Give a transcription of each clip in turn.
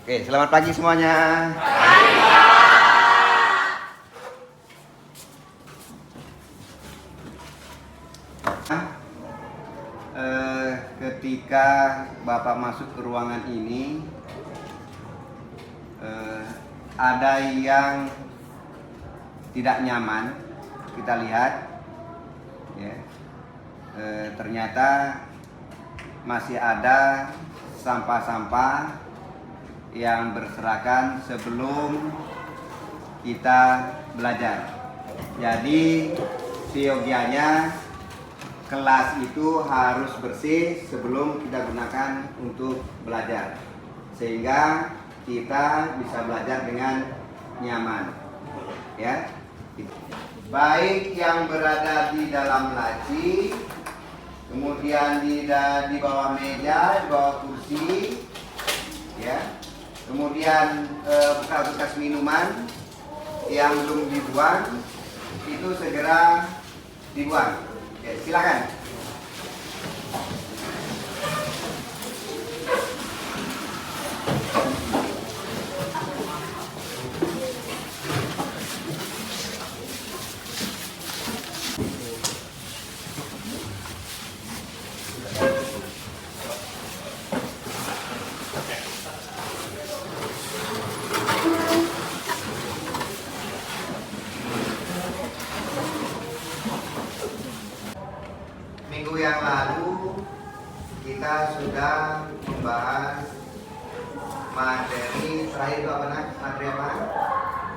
Oke, selamat pagi semuanya. Ketika Bapak masuk ke ruangan ini, ada yang tidak nyaman. Kita lihat, ya, ternyata masih ada sampah-sampah yang berserakan sebelum kita belajar. Jadi siogianya kelas itu harus bersih sebelum kita gunakan untuk belajar, sehingga kita bisa belajar dengan nyaman, ya. Baik yang berada di dalam laci, kemudian di bawah meja, di bawah kursi, ya. Kemudian bekas-bekas minuman yang belum dibuang itu segera dibuang. Oke, silakan. Minggu yang lalu kita sudah membahas materi terakhir itu apa, nak? Materi apa?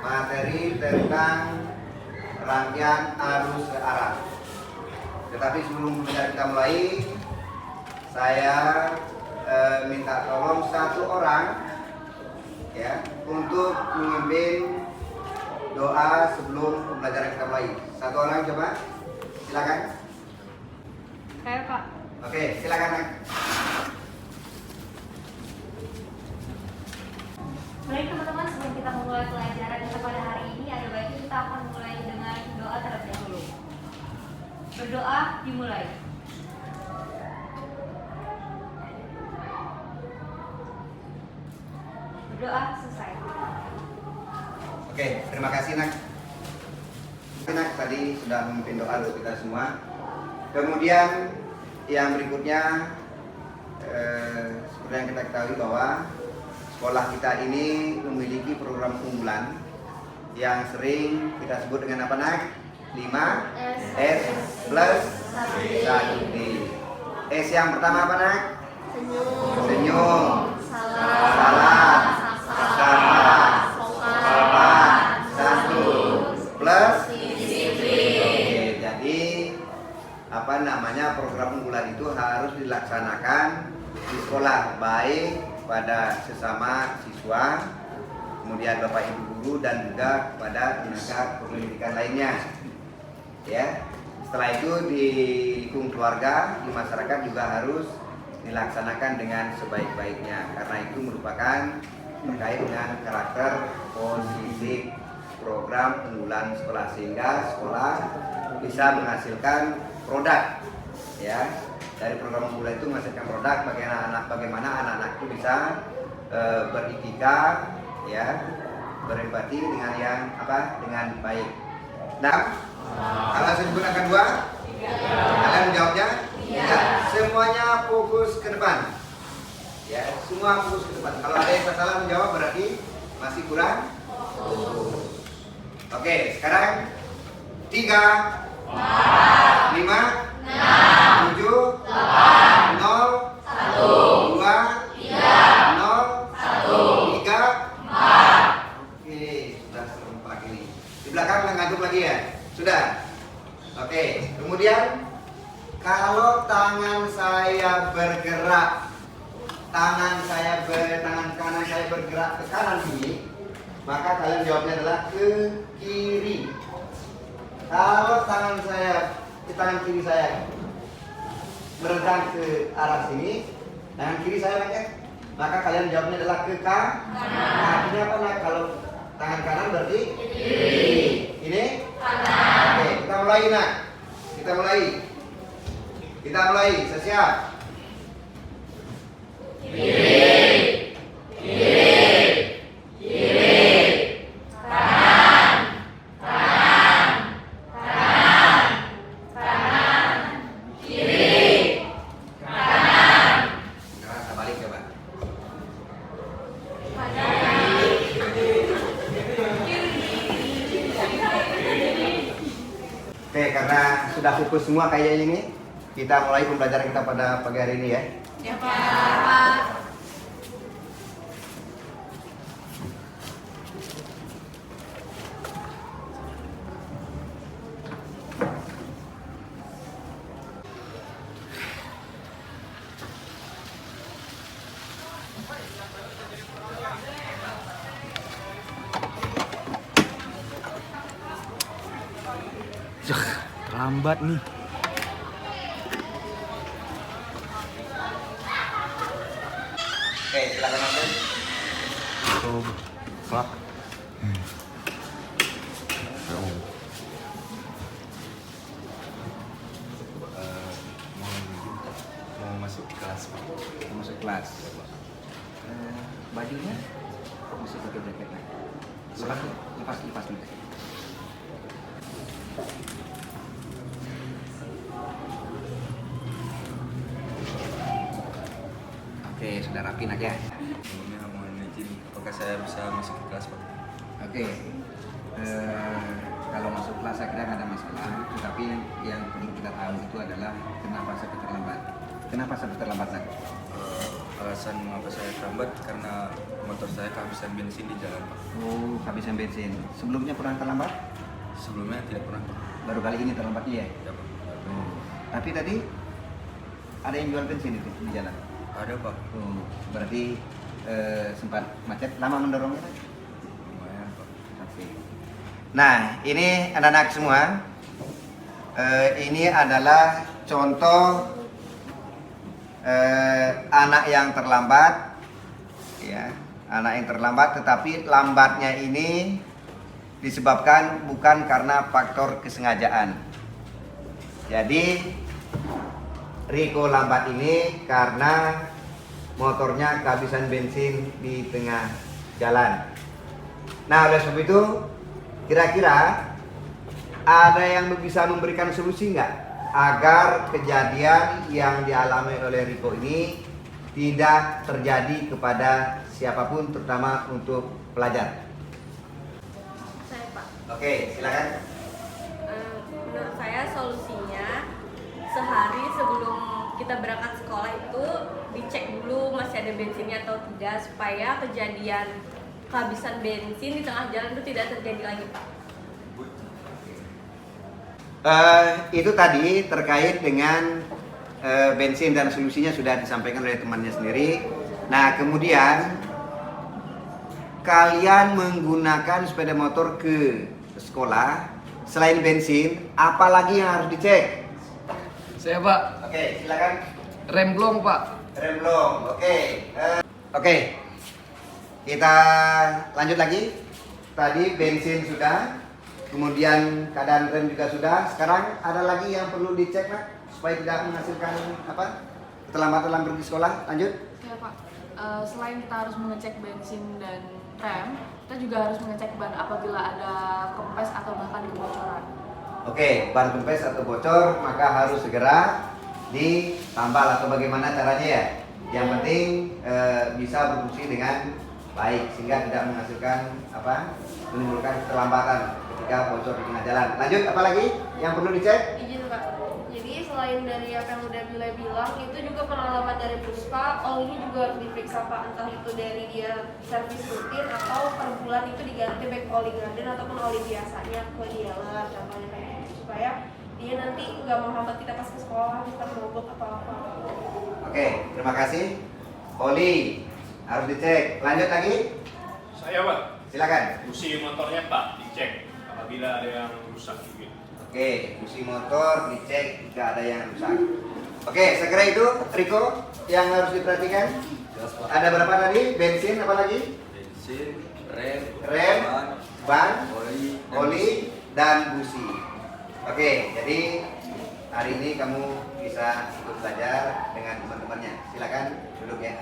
Materi tentang rangkaian arus ke arah. Tetapi sebelum kita mulai, saya minta tolong satu orang, ya, untuk memimpin doa sebelum pembelajaran kita mulai. Satu orang, coba, silakan. Saya, Pak. Oke, silakan, Nak. Baik teman-teman, sebelum kita memulai pelajaran kita pada hari ini, ada baiknya kita akan mulai dengan doa terlebih dahulu. Berdoa dimulai. Berdoa selesai. Oke, terima kasih, Nak. Nak tadi sudah memimpin doa untuk kita semua. Kemudian yang berikutnya, seperti yang kita ketahui bahwa sekolah kita ini memiliki program unggulan yang sering kita sebut dengan apa, Nak? 5S plus 1D. S yang pertama apa, Nak? Senyum, salat, sabar, sopan, santun, plus disiplin. Jadi apa namanya, program unggulan itu harus dilaksanakan di sekolah, baik pada sesama siswa, kemudian Bapak Ibu guru, dan juga kepada tenaga pendidikan lainnya, ya. Setelah itu di lingkungan keluarga, di masyarakat juga harus dilaksanakan dengan sebaik-baiknya, karena itu merupakan terkait dengan karakter positif program unggulan sekolah, sehingga sekolah bisa menghasilkan produk, ya. Dari program unggulan itu menghasilkan produk bagaimana anak-anak itu bisa beretika, ya, berempati dengan yang apa, dengan baik. Nah, kalau saya digunakan dua, kalian menjawabnya? Iya. Semuanya fokus ke depan, ya, semua fokus ke depan. Kalau ada yang salah menjawab berarti masih kurang fokus. Oke, sekarang 3, 4, 5, 6, 7, 8, 0, 1, 2, 3, 0, 1, 3, 4. Oke, sudah serempak ini. Di belakang ngantuk lagi ya? Sudah? Oke, kemudian kalau tangan saya bergerak, tangan kanan saya bergerak ke kanan sini, maka kalian jawabnya adalah ke kiri. Kalau tangan kiri saya merentang ke arah sini, tangan kiri saya maka kalian jawabnya adalah ke kanan. Artinya apa, Nak? Kalau tangan kanan berarti kiri. Ini kanan. Oke, kita mulai, Nak. Kita mulai. Siap. Kiri. fokus semua kayak ini. Kita mulai pembelajaran kita pada pagi hari ini ya. Ya Pak. Terlambat nih. Oke, silakan ambil. Oh, Pak. Mau masuk kelas, Pak. Masuk kelas. Bajunya masih pakai jaket lah. Lepas dulu. Oke, sudah rapi nak ya. Sebelumnya mohon izin, apakah saya bisa masuk ke kelas, Pak? Oke. Kalau masuk kelas saya kira nggak ada masalah. Tetapi yang perlu kita tahu itu adalah kenapa sampai terlambat. Kenapa sampai terlambat nak? Alasan mengapa saya terlambat karena motor saya kehabisan bensin di jalan, Pak. Oh, kehabisan bensin. Sebelumnya pernah terlambat? Sebelumnya tidak pernah, Pak. Baru kali ini terlambatnya ya? Ya, Pak. Oh. Tapi tadi ada yang jual bensin itu di jalan. Ada, Pak. Oh, berarti sempat macet. Lama mendorongnya kan? Lumayan, Pak. Oke. Nah, ini anak-anak semua. Ini adalah contoh anak yang terlambat, ya, anak yang terlambat. Tetapi lambatnya ini disebabkan bukan karena faktor kesengajaan. Jadi Riko lambat ini karena motornya kehabisan bensin di tengah jalan. Nah, oleh sebab itu, kira-kira ada yang bisa memberikan solusi nggak agar kejadian yang dialami oleh Riko ini tidak terjadi kepada siapapun, terutama untuk pelajar? Saya Pak. Oke, silakan. Menurut saya solusinya sehari sebelum kita berangkat sekolah itu dicek dulu masih ada bensinnya atau tidak supaya kejadian kehabisan bensin di tengah jalan itu tidak terjadi lagi Pak. Itu tadi terkait dengan bensin dan solusinya sudah disampaikan oleh temannya sendiri. Nah, kemudian kalian menggunakan sepeda motor ke sekolah, selain bensin, apalagi yang harus dicek? Saya Pak, Oke, silakan. rem blong Pak. Rem belum. Oke. Kita lanjut lagi. Tadi bensin sudah, kemudian keadaan rem juga sudah. Sekarang ada lagi yang perlu dicek nak, supaya tidak menghasilkan keterlambatan dalam pergi sekolah. Lanjut. Ya Pak, selain kita harus mengecek bensin dan rem, kita juga harus mengecek ban apabila ada kempes atau bahkan kebocoran. Oke, ban kempes atau bocor maka harus segera ditambal atau bagaimana caranya ya. Yang penting bisa berfungsi dengan baik sehingga tidak menghasilkan menimbulkan keterlambatan ketika bocor di tengah jalan. Lanjut, apa lagi yang perlu dicek? Izin Pak. Jadi selain dari apa yang udah Bila bilang, itu juga pengalaman dari Puspa, olinya juga harus diperiksa Pak. Entah itu dari dia servis rutin atau per bulan itu diganti baik oli garden ataupun oli biasanya ke dealer, contohnya kayak gitu, supaya dia nanti nggak menghambat kita pas ke sekolah, bukan mogok atau apa. Oke, terima kasih. Oli harus dicek. Lanjut lagi, Saya Pak, silakan. busi motornya Pak dicek apabila ada yang rusak juga. Oke, busi motor dicek jika ada yang rusak. Oke, saya kira itu Riko yang harus diperhatikan. Ada berapa tadi? Bensin, apa lagi? Bensin, rem, Ban, oli, oli, dan busi. Oke, jadi hari ini kamu bisa ikut belajar dengan teman-temannya. Silakan duduk ya.